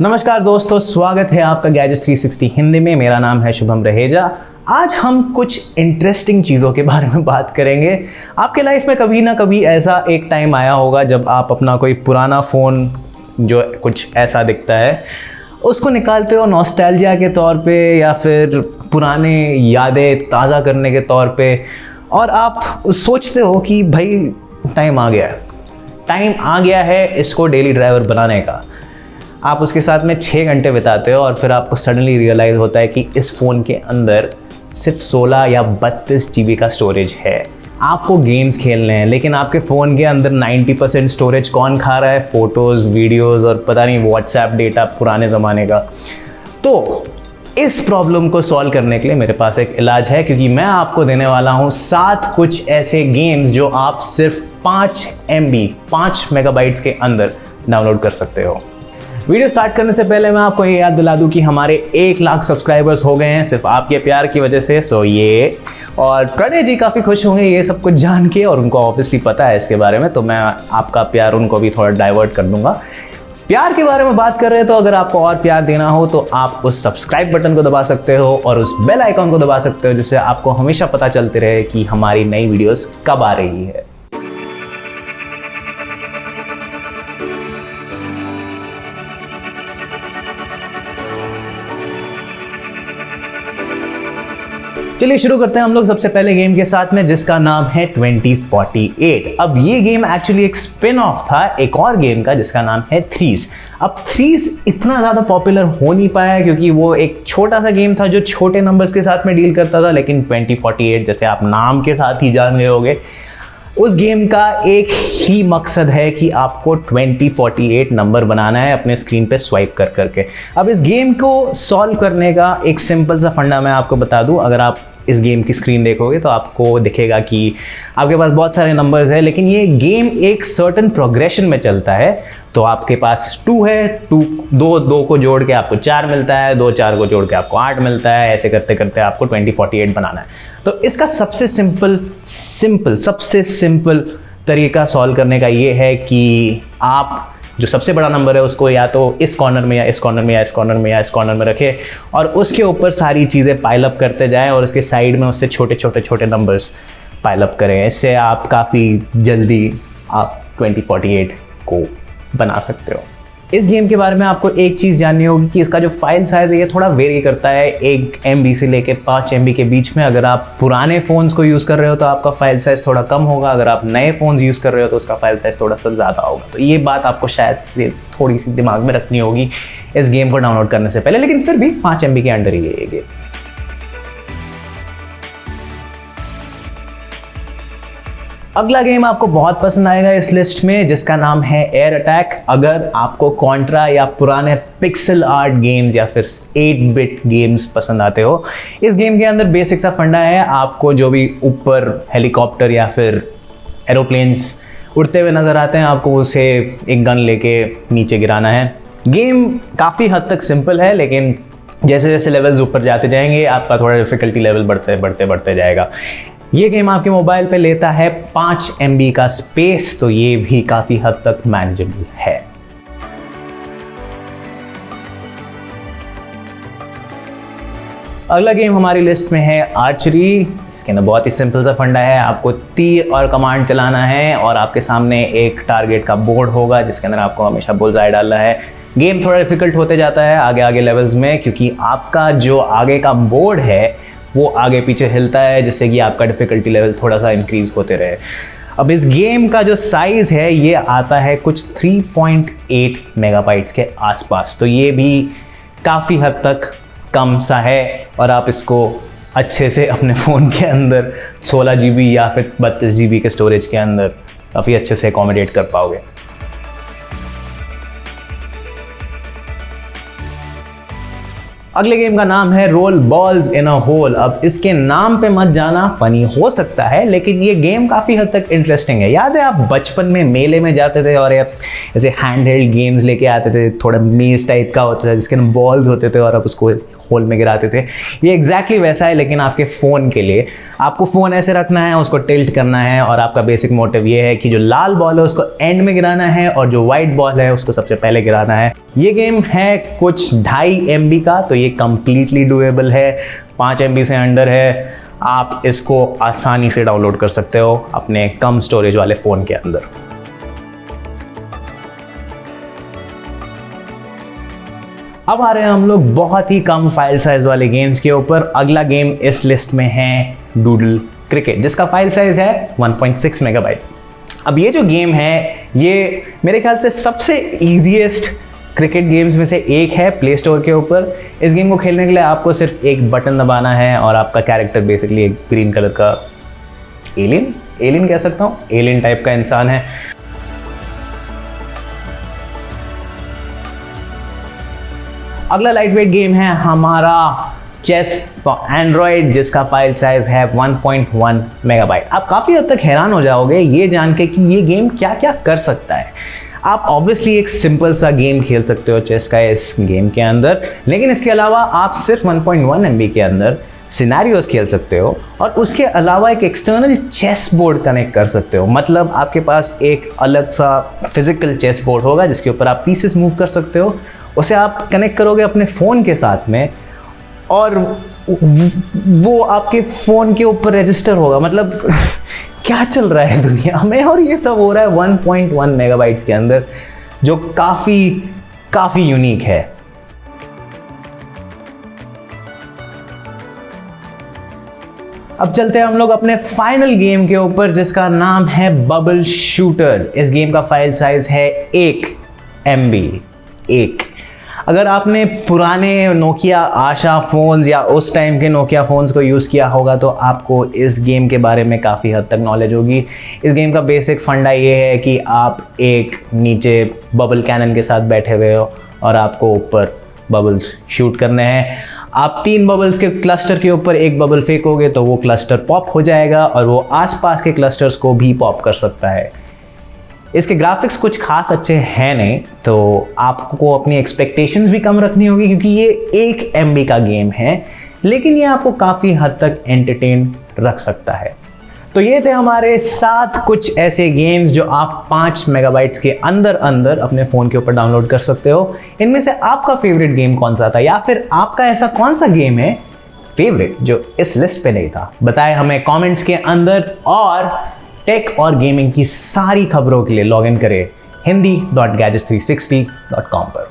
नमस्कार दोस्तों, स्वागत है आपका गैजेट्स 360 हिंदी में। मेरा नाम है शुभम रहेजा। आज हम कुछ इंटरेस्टिंग चीज़ों के बारे में बात करेंगे। आपके लाइफ में कभी ना कभी ऐसा एक टाइम आया होगा जब आप अपना कोई पुराना फ़ोन जो कुछ ऐसा दिखता है उसको निकालते हो नॉस्टैल्जिया के तौर पे या फिर पुराने यादें ताज़ा करने के तौर पे, और आप सोचते हो कि भाई टाइम आ गया है इसको डेली ड्राइवर बनाने का। आप उसके साथ में 6 घंटे बिताते हो और फिर आपको सडनली रियलाइज़ होता है कि इस फ़ोन के अंदर सिर्फ 16 या 32 GB का स्टोरेज है। आपको गेम्स खेलने हैं लेकिन आपके फ़ोन के अंदर 90% स्टोरेज कौन खा रहा है? फ़ोटोज़, वीडियोज़ और पता नहीं व्हाट्सएप डेटा पुराने ज़माने का। तो इस प्रॉब्लम को सॉल्व करने के लिए मेरे पास एक इलाज है, क्योंकि मैं आपको देने वाला हूँ 7 कुछ ऐसे गेम्स जो आप सिर्फ 5 MB 5 मेगाबाइट्स के अंदर डाउनलोड कर सकते हो। वीडियो स्टार्ट करने से पहले मैं आपको ये याद दिला दूं कि हमारे 1 लाख सब्सक्राइबर्स हो गए हैं सिर्फ आपके प्यार की वजह से। और प्रणय जी काफ़ी खुश होंगे ये सब कुछ जान के, और उनको ऑब्वियसली पता है इसके बारे में, तो मैं आपका प्यार उनको भी थोड़ा डाइवर्ट कर दूंगा। प्यार के बारे में बात कर रहे हैं तो अगर आपको और प्यार देना हो तो आप उस सब्सक्राइब बटन को दबा सकते हो और उस बेल आइकॉन को दबा सकते हो, जिससे आपको हमेशा पता चलते रहे कि हमारी नई वीडियोस कब आ रही है। चलिए शुरू करते हैं हम लोग सबसे पहले गेम के साथ में, जिसका नाम है 2048। अब ये गेम एक्चुअली एक स्पिन ऑफ था एक और गेम का जिसका नाम है थ्रीज। अब थ्रीज इतना ज़्यादा पॉपुलर हो नहीं पाया क्योंकि वो एक छोटा सा गेम था जो छोटे नंबर्स के साथ में डील करता था, लेकिन 2048 जैसे आप नाम के साथ ही जान गए होंगे, उस गेम का एक ही मकसद है कि आपको 2048 नंबर बनाना है अपने स्क्रीन पे स्वाइप कर करके। अब इस गेम को सॉल्व करने का एक सिंपल सा फंडा मैं आपको बता दूं। अगर आप इस गेम की स्क्रीन देखोगे तो आपको दिखेगा कि आपके पास बहुत सारे नंबर्स हैं, लेकिन ये गेम एक सर्टेन प्रोग्रेशन में चलता है। तो आपके पास 2 है, 2 को जोड़ के आपको 4 मिलता है, 4 को जोड़ के आपको 8 मिलता है। ऐसे करते करते आपको 2048 बनाना है। तो इसका सबसे सिंपल तरीका सॉल्व करने का ये है कि आप जो सबसे बड़ा नंबर है उसको या तो इस कॉर्नर में या इस कॉर्नर में या इस कॉर्नर में या इस कॉर्नर में रखें और उसके ऊपर सारी चीज़ें पाइल अप करते जाएं और उसके साइड में उससे छोटे नंबर्स पाइल अप करें। इससे आप काफ़ी जल्दी आप 2048 को बना सकते हो। इस गेम के बारे में आपको एक चीज़ जाननी होगी कि इसका जो फाइल साइज़ है ये थोड़ा वेरी करता है 1 MB से लेके 5 MB के बीच में। अगर आप पुराने फ़ोन्स को यूज़ कर रहे हो तो आपका फाइल साइज़ थोड़ा कम होगा, अगर आप नए फ़ोन्स यूज़ कर रहे हो तो उसका फाइल साइज़ थोड़ा सा ज़्यादा होगा। तो ये बात आपको शायद से थोड़ी सी दिमाग में रखनी होगी इस गेम को डाउनलोड करने से पहले, लेकिन फिर भी 5 MB के अंडर ही है ये गेम। अगला गेम आपको बहुत पसंद आएगा इस लिस्ट में, जिसका नाम है एयर अटैक। अगर आपको कॉन्ट्रा या पुराने पिक्सल आर्ट गेम्स या फिर 8-बिट गेम्स पसंद आते हो, इस गेम के अंदर बेसिक सा फंडा है। आपको जो भी ऊपर हेलीकॉप्टर या फिर एरोप्लेन्स उड़ते हुए नज़र आते हैं, आपको उसे एक गन लेके नीचे गिराना है। गेम काफ़ी हद तक सिंपल है, लेकिन जैसे जैसे लेवल्स ऊपर जाते जाएंगे आपका थोड़ा डिफ़िकल्टी लेवल बढ़ते जाएगा। ये गेम आपके मोबाइल पे लेता है 5 MB का स्पेस, तो ये भी काफ़ी हद तक मैनेजेबल है। अगला गेम हमारी लिस्ट में है आर्चरी। इसके अंदर बहुत ही सिंपल सा फंडा है। आपको तीर और कमांड चलाना है और आपके सामने एक टारगेट का बोर्ड होगा जिसके अंदर आपको हमेशा बुलजाई डालना है। गेम थोड़ा डिफिकल्ट होते जाता है आगे लेवल्स में, क्योंकि आपका जो आगे का बोर्ड है वो आगे पीछे हिलता है, जिससे कि आपका डिफ़िकल्टी लेवल थोड़ा सा इंक्रीज़ होते रहे। अब इस गेम का जो साइज़ है ये आता है कुछ 3.8 मेगाबाइट्स के आसपास, तो ये भी काफ़ी हद तक कम सा है और आप इसको अच्छे से अपने फ़ोन के अंदर 16 GB या फिर 32 GB के स्टोरेज के अंदर काफ़ी अच्छे से एकोमोडेट कर पाओगे। अगले गेम का नाम है roll balls in a hole. अब इसके नाम पे मत जाना, फनी हो सकता है, लेकिन ये गेम काफ़ी हद तक इंटरेस्टिंग है। याद है आप बचपन में मेले में जाते थे और आप ऐसे हैंड हेल्ड गेम्स लेके आते थे, थोड़ा मेज टाइप का होता था जिसके अंदर बॉल्स होते थे और आप उसको होल में गिराते थे, ये एग्जैक्टली वैसा है लेकिन आपके फ़ोन के लिए। आपको फ़ोन ऐसे रखना है, उसको टिल्ट करना है और आपका बेसिक मोटिव ये है कि जो लाल बॉल है उसको एंड में गिराना है और जो वाइट बॉल है उसको सबसे पहले गिराना है। ये गेम है कुछ 2.5 MB का, तो ये कंप्लीटली डुएबल है, 5 MB से अंडर है। आप इसको आसानी से डाउनलोड कर सकते हो अपने कम स्टोरेज वाले फ़ोन के अंदर। अब आ रहे हैं हम लोग बहुत ही कम फाइल साइज वाले गेम्स के ऊपर। अगला गेम इस लिस्ट में है डूडल क्रिकेट, जिसका फाइल साइज है 1.6 मेगाबाइट्स। अब ये जो गेम है ये मेरे ख्याल से सबसे ईजीएस्ट क्रिकेट गेम्स में से एक है प्ले स्टोर के ऊपर। इस गेम को खेलने के लिए आपको सिर्फ एक बटन दबाना है और आपका कैरेक्टर बेसिकली एक ग्रीन कलर का एलियन कह सकता हूँ, एलियन टाइप का इंसान है। अगला लाइट वेट गेम है हमारा चेस फॉर एंड्रॉयड, जिसका फाइल साइज है 1.1 मेगाबाइट। आप काफ़ी हद तक हैरान हो जाओगे ये जान के कि ये गेम क्या क्या कर सकता है। आप ऑब्वियसली एक सिंपल सा गेम खेल सकते हो चेस का इस गेम के अंदर, लेकिन इसके अलावा आप सिर्फ 1.1 MB के अंदर सिनेरियोस खेल सकते हो और उसके अलावा एक एक्सटर्नल चेस बोर्ड कनेक्ट कर सकते हो। मतलब आपके पास एक अलग सा फिजिकल चेस बोर्ड होगा जिसके ऊपर आप पीसेस मूव कर सकते हो। उसे आप कनेक्ट करोगे अपने फ़ोन के साथ में और वो आपके फ़ोन के ऊपर रजिस्टर होगा। मतलब क्या चल रहा है दुनिया में, और ये सब हो रहा है 1.1 मेगाबाइट्स के अंदर, जो काफ़ी यूनिक है। अब चलते हैं हम लोग अपने फाइनल गेम के ऊपर, जिसका नाम है बबल शूटर। इस गेम का फाइल साइज है 1 MB। अगर आपने पुराने नोकिया आशा फ़ोन्स या उस टाइम के नोकिया फ़ोन्स को यूज़ किया होगा तो आपको इस गेम के बारे में काफ़ी हद तक नॉलेज होगी। इस गेम का बेसिक फंडा ये है कि आप एक नीचे बबल कैनन के साथ बैठे हुए हो और आपको ऊपर बबल्स शूट करने हैं। आप 3 बबल्स के क्लस्टर के ऊपर एक बबल फेंकोगे तो वो क्लस्टर पॉप हो जाएगा और वो आसपास के क्लस्टर्स को भी पॉप कर सकता है। इसके ग्राफिक्स कुछ खास अच्छे हैं नहीं, तो आपको अपनी एक्सपेक्टेशंस भी कम रखनी होगी क्योंकि ये 1 MB का गेम है, लेकिन ये आपको काफ़ी हद तक एंटरटेन रख सकता है। तो ये थे हमारे 7 कुछ ऐसे गेम्स जो आप 5 मेगाबाइट्स के अंदर अपने फ़ोन के ऊपर डाउनलोड कर सकते हो। इनमें से आपका फेवरेट गेम कौन सा था, या फिर आपका ऐसा कौन सा गेम है फेवरेट जो इस लिस्ट पे नहीं था, बताएं हमें कमेंट्स के अंदर। और टेक और गेमिंग की सारी खबरों के लिए लॉग इन करें hindi.gadgets360.com पर।